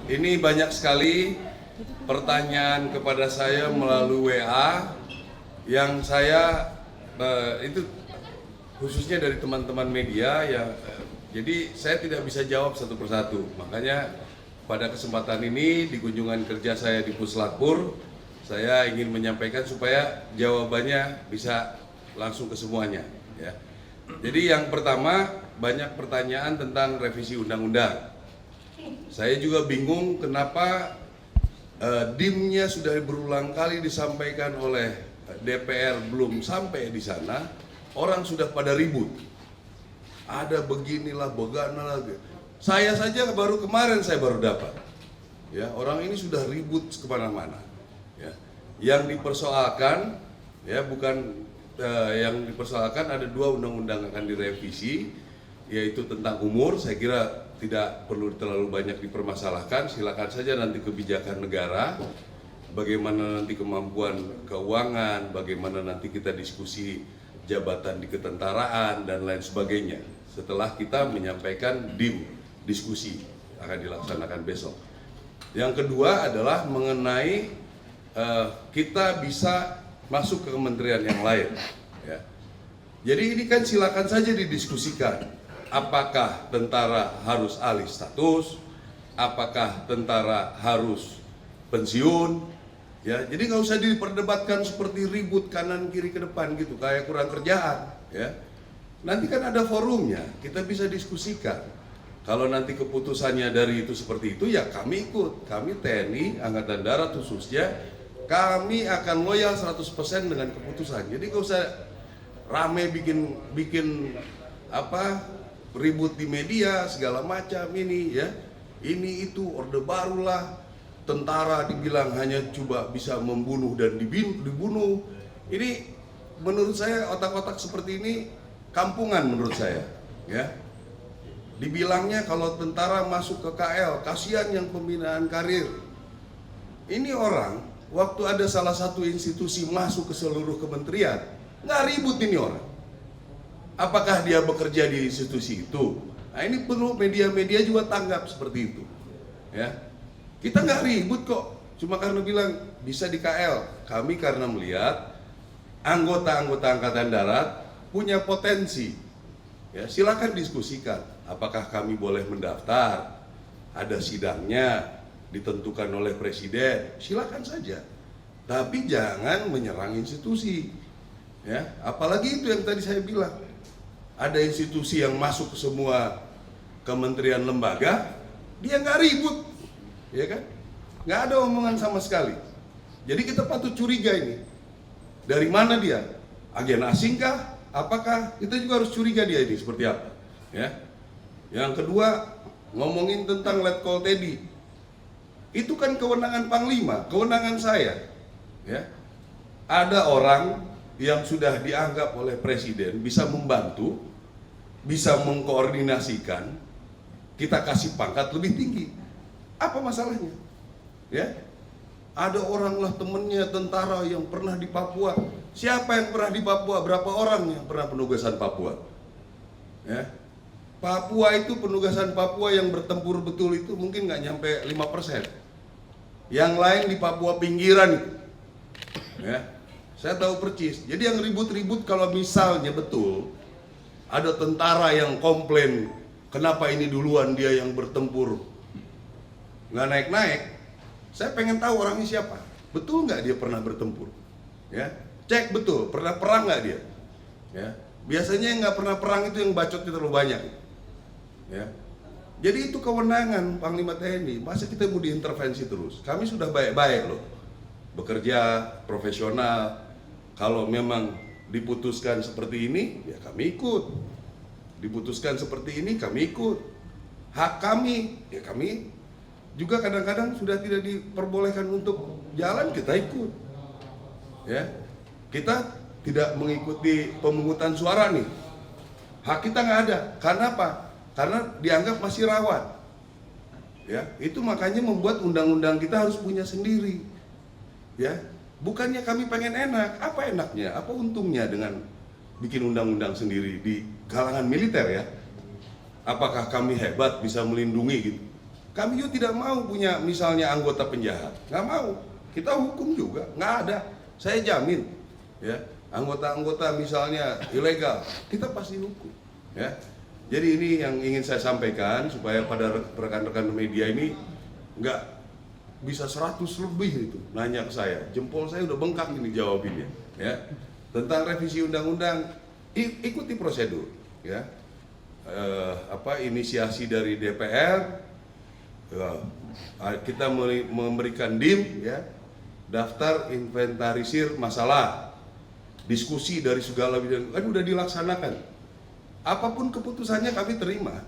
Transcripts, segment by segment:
Ini banyak sekali pertanyaan kepada saya melalui WA yang saya itu khususnya dari teman-teman media ya. Jadi saya tidak bisa jawab satu persatu. Makanya pada kesempatan ini di kunjungan kerja saya di Puslapur, saya ingin menyampaikan supaya jawabannya bisa langsung ke semuanya. Ya. Jadi yang pertama, banyak pertanyaan tentang revisi undang-undang. Saya juga bingung kenapa DIM-nya sudah berulang kali disampaikan oleh DPR belum sampai di sana, orang sudah pada ribut. Ada beginilah, begana lagi. Saya saja baru kemarin saya baru dapat. Ya, orang ini sudah ribut kemana-mana. Ya. Yang dipersoalkan, ya bukan yang dipersoalkan ada 2 undang-undang akan direvisi, yaitu tentang umur. Saya kira tidak perlu terlalu banyak dipermasalahkan. Silakan saja nanti kebijakan negara, bagaimana nanti kemampuan keuangan, bagaimana nanti kita diskusi jabatan di ketentaraan dan lain sebagainya. Setelah kita menyampaikan DIM, diskusi akan dilaksanakan besok. Yang kedua adalah mengenai kita bisa masuk ke kementerian yang lain. Ya. Jadi ini kan silakan saja didiskusikan. Apakah tentara harus alih status? Apakah tentara harus pensiun? Ya, jadi nggak usah diperdebatkan seperti ribut kanan kiri ke depan gitu, kayak kurang kerjaan. Ya, nanti kan ada forumnya, kita bisa diskusikan. Kalau nanti keputusannya dari itu seperti itu, ya kami ikut. Kami TNI, Angkatan Darat khususnya, kami akan loyal 100% dengan keputusan. Jadi nggak usah rame bikin ribut di media segala macam ini ya. Ini itu orde barulah, tentara dibilang hanya coba bisa membunuh dan dibunuh. Ini menurut saya otak-otak seperti ini kampungan menurut saya ya. Dibilangnya kalau tentara masuk ke KL, kasihan yang pembinaan karir. Ini orang waktu ada salah satu institusi masuk ke seluruh kementerian, nggak ribut ini orang. Apakah dia bekerja di institusi itu? Nah ini perlu media-media juga tanggap seperti itu. Ya, kita nggak ribut kok. Cuma karena bilang bisa di KL. Kami karena melihat anggota-anggota Angkatan Darat punya potensi. Ya, silakan diskusikan. Apakah kami boleh mendaftar? Ada sidangnya ditentukan oleh presiden. Silakan saja. Tapi jangan menyerang institusi. Ya, apalagi itu yang tadi saya bilang. Ada institusi yang masuk ke semua kementerian lembaga, dia nggak ribut, ya kan? Nggak ada omongan sama sekali. Jadi kita patut curiga ini. Dari mana dia? Agen asing kah? Apakah? Kita juga harus curiga dia ini seperti apa. Ya. Yang kedua, ngomongin tentang Letkol Teddy. Itu kan kewenangan Panglima, kewenangan saya. Ya. Ada orang yang sudah dianggap oleh presiden bisa membantu, bisa mengkoordinasikan, kita kasih pangkat lebih tinggi. Apa masalahnya? Ya, ada orang lah temennya tentara yang pernah di Papua. Siapa yang pernah di Papua? Berapa orang yang pernah penugasan Papua? Ya, Papua itu penugasan Papua yang bertempur betul itu mungkin nggak nyampe 5%. Yang lain di Papua pinggiran itu. Ya. Saya tahu percis. Jadi yang ribut-ribut kalau misalnya betul ada tentara yang komplain kenapa ini duluan dia yang bertempur nggak naik-naik. Saya pengen tahu orangnya siapa. Betul nggak dia pernah bertempur? Ya, cek betul pernah perang nggak dia? Ya, biasanya yang nggak pernah perang itu yang bacotnya terlalu banyak. Ya, jadi itu kewenangan Panglima TNI. Masa kita mau diintervensi terus? Kami sudah baik-baik loh, bekerja profesional. Kalau memang diputuskan seperti ini, ya kami ikut. Diputuskan seperti ini, kami ikut. Hak kami, ya kami juga kadang-kadang sudah tidak diperbolehkan untuk jalan, kita ikut. Ya, kita tidak mengikuti pemungutan suara nih. Hak kita nggak ada. Karena apa? Karena dianggap masih rawan. Ya, itu makanya membuat undang-undang kita harus punya sendiri. Ya. Bukannya kami pengen enak, apa enaknya, apa untungnya dengan bikin undang-undang sendiri di kalangan militer ya? Apakah kami hebat bisa melindungi gitu? Kami juga tidak mau punya misalnya anggota penjahat, nggak mau. Kita hukum juga, nggak ada. Saya jamin, ya anggota-anggota misalnya ilegal, kita pasti hukum, ya. Jadi ini yang ingin saya sampaikan supaya pada rekan-rekan media ini nggak bisa 100 lebih itu nanya ke saya, jempol saya udah bengkak ini jawabinnya, ya. Tentang revisi undang-undang, ikuti prosedur, ya. Inisiasi dari DPR, kita memberikan DIM, ya, daftar inventarisir masalah, diskusi dari segala bidang, kan udah dilaksanakan. Apapun keputusannya kami terima,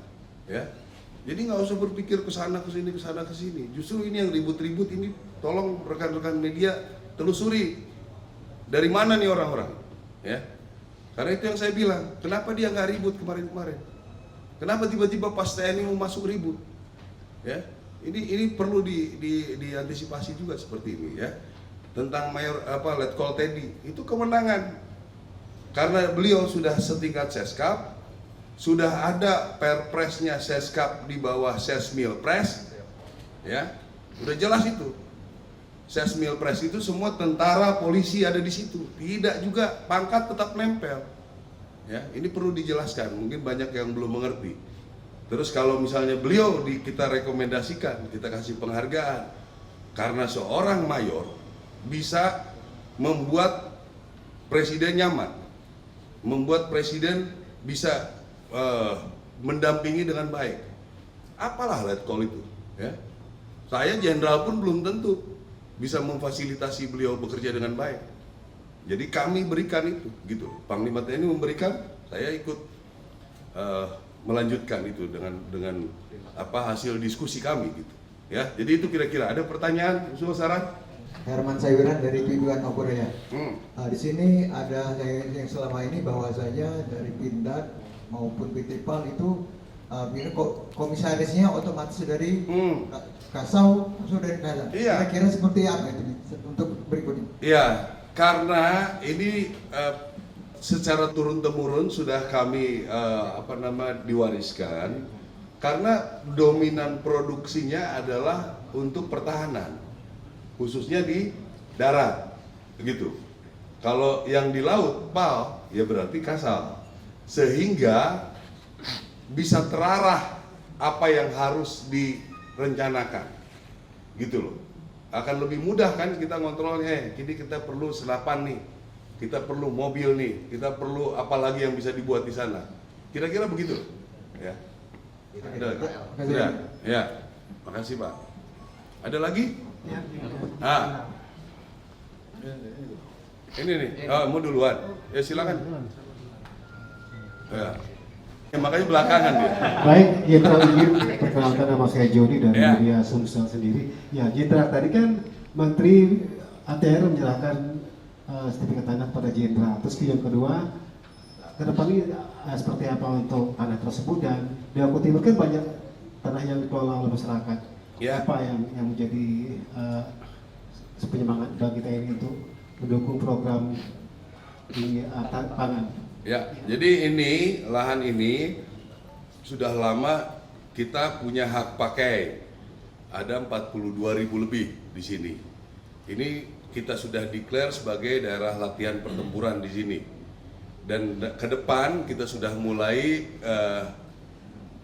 ya. Jadi nggak usah berpikir ke sana ke sini. Justru ini yang ribut-ribut ini, tolong rekan-rekan media telusuri dari mana nih orang-orang, ya. Karena itu yang saya bilang, kenapa dia nggak ribut kemarin-kemarin? Kenapa tiba-tiba pas TNI mau masuk ribut? Ya, ini perlu diantisipasi juga seperti ini, ya. Tentang Letkol Teddy itu kewenangan, karena beliau sudah setingkat Seskap, sudah ada perpresnya Seskap di bawah Sesmilpres, ya, udah jelas itu. Sesmilpres itu semua tentara, polisi ada di situ, tidak juga pangkat tetap nempel. Ya, ini perlu dijelaskan, mungkin banyak yang belum mengerti. Terus kalau misalnya beliau kita rekomendasikan, kita kasih penghargaan, karena seorang mayor bisa membuat presiden nyaman, membuat presiden bisa mendampingi dengan baik. Apalah Letkol itu, ya. Saya jenderal pun belum tentu bisa memfasilitasi beliau bekerja dengan baik. Jadi kami berikan itu, gitu. Panglima TNI memberikan, saya ikut melanjutkan itu dengan hasil diskusi kami, gitu. Ya, jadi itu kira-kira. Ada pertanyaan, usul saran? Herman Saiwiran dari Tujuan Korea. Di sini ada yang selama ini bahwasanya dari Pindad maupun PT PAL itu komisarisnya otomatis dari Kasau, langsung dari Kasau. Iya. Kira-kira seperti apa itu untuk berikutnya? Iya. Karena ini secara turun-temurun sudah kami diwariskan, karena dominan produksinya adalah untuk pertahanan, khususnya di darat, begitu. Kalau yang di laut, PAL, ya berarti Kasal, sehingga bisa terarah apa yang harus direncanakan, gitu loh. Akan lebih mudah kan kita ngontrolnya. Jadi kita perlu senapan nih, kita perlu mobil nih, kita perlu apa lagi yang bisa dibuat di sana. Kira-kira begitu, ya. Ada lagi? Sudah, ya. Makasih Pak. Ada lagi? Ini nih. Mau duluan? Ya silakan. Ya. Makanya belakangan dia. Baik, Jenderal izin perkenalkan, nama saya Joni dari media Sumsel sendiri. Ya, Jenderal, tadi kan Menteri ATR menyerahkan sertifikat tanah pada Jenderal. Terus yang kedua, ke depan ini seperti apa untuk tanah tersebut, dan di Aku Timur kan banyak tanah yang dikelola oleh masyarakat. Ya. Apa yang menjadi penyemangat bagi TNI untuk mendukung program di pangan? Ya, jadi lahan ini sudah lama kita punya hak pakai. Ada 42.000 lebih di sini. Ini kita sudah declare sebagai daerah latihan pertempuran di sini. Dan ke depan kita sudah mulai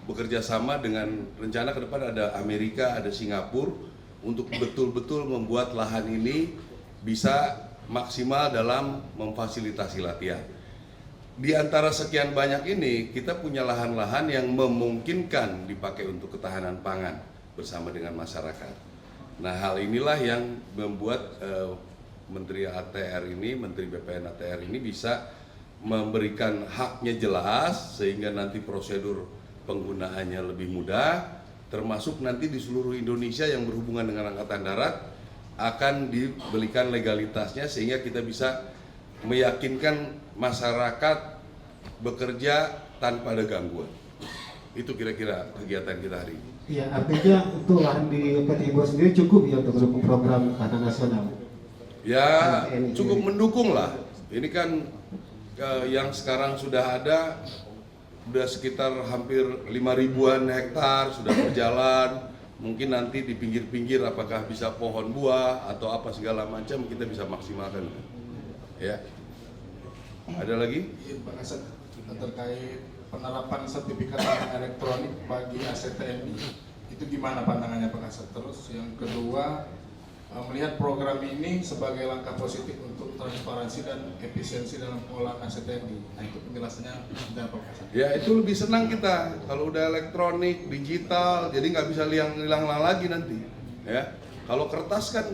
bekerja sama dengan rencana ke depan ada Amerika, ada Singapura untuk betul-betul membuat lahan ini bisa maksimal dalam memfasilitasi latihan. Di antara sekian banyak ini, kita punya lahan-lahan yang memungkinkan dipakai untuk ketahanan pangan bersama dengan masyarakat. Nah, hal inilah yang membuat Menteri ATR ini, Menteri BPN ATR ini bisa memberikan haknya jelas, sehingga nanti prosedur penggunaannya lebih mudah, termasuk nanti di seluruh Indonesia yang berhubungan dengan Angkatan Darat akan diberikan legalitasnya, sehingga kita bisa meyakinkan masyarakat bekerja tanpa ada gangguan. Itu kira-kira kegiatan kita hari ini. Iya, artinya untuk lahan di Timur sendiri cukup ya untuk mendukung program tahanan nasional? Ya, cukup mendukung lah. Ini kan yang sekarang sudah sekitar hampir 5.000-an hektar sudah berjalan. mungkin nanti di pinggir-pinggir apakah bisa pohon buah atau apa segala macam kita bisa maksimalkan. Ya. Ada lagi? Pak Kasat, terkait penerapan sertifikat tanah elektronik bagi aset TNI, itu gimana pandangannya Pak Kasat? Terus yang kedua, melihat program ini sebagai langkah positif untuk transparansi dan efisiensi dalam pengolahan aset TNI. Nah itu penjelasannya dan Pak Kasat. Ya itu lebih senang kita kalau udah elektronik, digital, jadi nggak bisa hilang lagi nanti. Ya, kalau kertas kan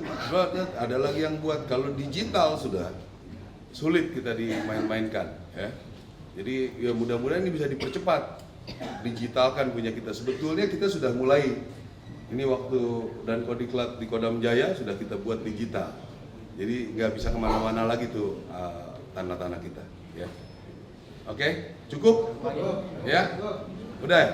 ada lagi yang buat. Kalau digital sudah sulit kita dimain-mainkan. Ya, jadi ya mudah-mudahan ini bisa dipercepat, digitalkan punya kita. Sebetulnya kita sudah mulai. Ini waktu dan Kodiklat di Kodam Jaya sudah kita buat digital. Jadi nggak bisa kemana-mana lagi tuh tanah-tanah kita. Ya. Oke, cukup? Ya, udah.